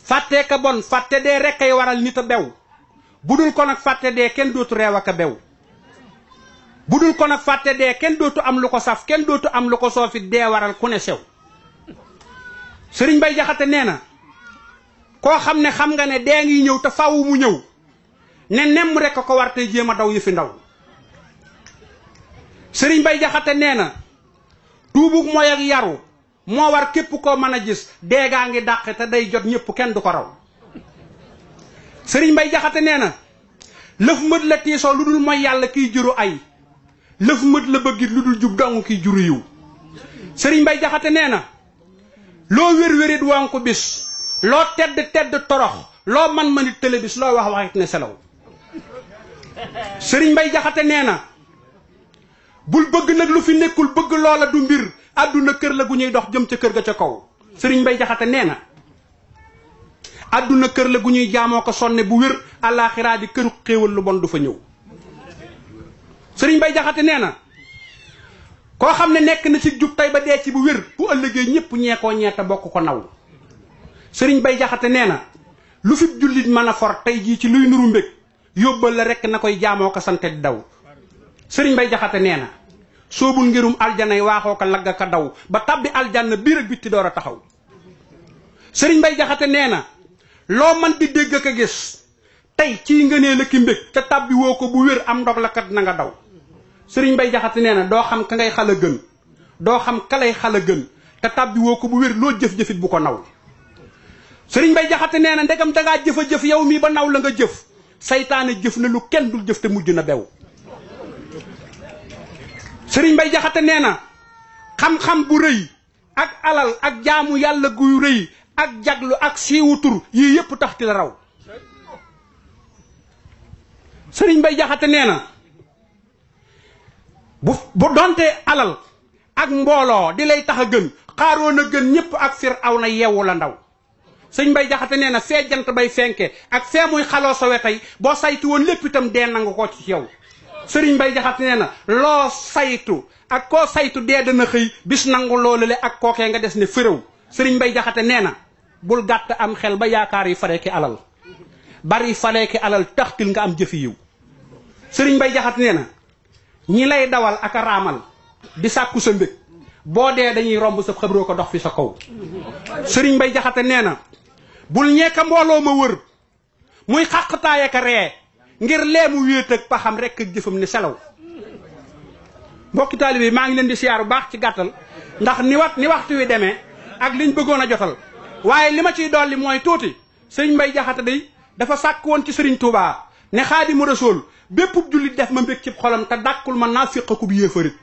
fàttee ka bon fàtte dee rek ay waral nit a bew budul ko nag fàtte dee kenn dootu reew ak a bew budul ko nag fàtte dee kenn dootu am lu ko saf kenn dootu am lu ko soofit dee waral ku ne sew sëriñ Bay Jaxate nee na koo xam ne xam nga ne dee ngi ñëw te faaw mu ñëw ne nemm rek ko war tey jéem a daw yëfi ndaw sëriñ Bay Jaxate nee na tuubug mooy ak yaru moo war képp koo mën a gis dee gaa ngi dàqe te day jot ñëpp kenn du ko raw sëriñ Bay Jaxate nee na lëf mët la tiisoo lu dul mooy yàlla kiy juru ay lëf mët la bëggit lu dul jub dong kiy juru yiw sëriñ Bay Jaxate nee na loo wér-wérit woon ko bis loo tedd torox loo man-manit tële bis loo wax waxit ne selaw sëriñ Bay Jaxate nee na bul bëgg nag lu fi nekkul bëgg loola du mbir àdduna kër la gu ñuy dox jëm ca kër ga ca kaw sëriñ Bay Jaxate nee na àdduna kër la gu ñuy jaamoo ko sonne bu wér àllaaxiraa di këru xéewal lu bon du fa ñëw sëriñ Bay Jaxate nee na koo xam ne nekk na ci jub tey ba dee ci bu wér bu ëllëgee ñëpp ñeekoo ñeeta bokk ko naw sëriñ Bay Jaxate nee na lu fi jullit mën a for tey jii ci luy nuru mbég yóbbal la rekk na koy jaamoo ko sante di daw sëriñ Bay Jaxate nee na soobul ngirum aljanay waaxoo ko lagga ka daw ba tabbi aljanna biir ak bitti door a taxaw sëriñ Bay Jaxate nee na loo man di dégg ak a gis tey ci ngënee la ki mbég te tabbi woo ko bu wér am ndog la kat na nga daw sëriñ Bay Jaxate nee na doo xam ka ngay xala gën doo xam ka lay xala gën te tabbi woo ko bu wér loo jëf-jëfit bu ko naw sëriñ Bay Jaxate nee na ndegam dangaa jëf-jëf yow mii ba naw la nga jëf saytaane jëf na lu kenn dul jëf te mujj na bew sëriñ Bay Jaxate nee na xam-xam bu rëy ak alal ak jaamu yàlla guy rëy ak jaglu ak siiwu tur yii yépp tax ti la raw sëriñ Bay Jaxate nee na bu donte alal ak mbooloo di lay tax a gën xaaroon a gën ñépp ak Firawna yeewu la ndaw sëriñ Bay Jaxate nee na fee jant bay fenke ak fee muy xaloo sowe tey boo saytu woon lépp itam dee nangu ko ci yow sëriñ Bay Jaxate nee na loo saytu ak koo saytu dee dana xëy bis nangu loolu le ak kookee nga des ne fërëw sëriñ Bay Jaxate nee na bul gàtt am xel ba yaakaar yi fareeki alal bari fareeki alal taxtil nga am jëfi yiw sëriñ Bay Jaxate nee na ñi lay dawal ak a raamal di sàkku sa mbég boo dee dañuy romb sa xabroo ko dox fi sa kaw sëriñ Bay Jaxate nee na bul ñeeka mbooloo ma wër muy xàqtaay ak a ree ngir leemu wéet ak paxam rek ak jëfam ne selaw mbokki taalibe maa ngi leen di siyaaru baax ci gàttal ndax ni waxtu wi demee ak liñ bëggoon a jotal waaye li ma ciy dolli mooy tuuti sëriñ Bay Jaxate day dafa sàkk woon ci sëriñ Tuubaa ne Xaadimu Rasuul bépp jullit def ma mbég ci xolam te dàkkul ma naafiq ku bi yéefarit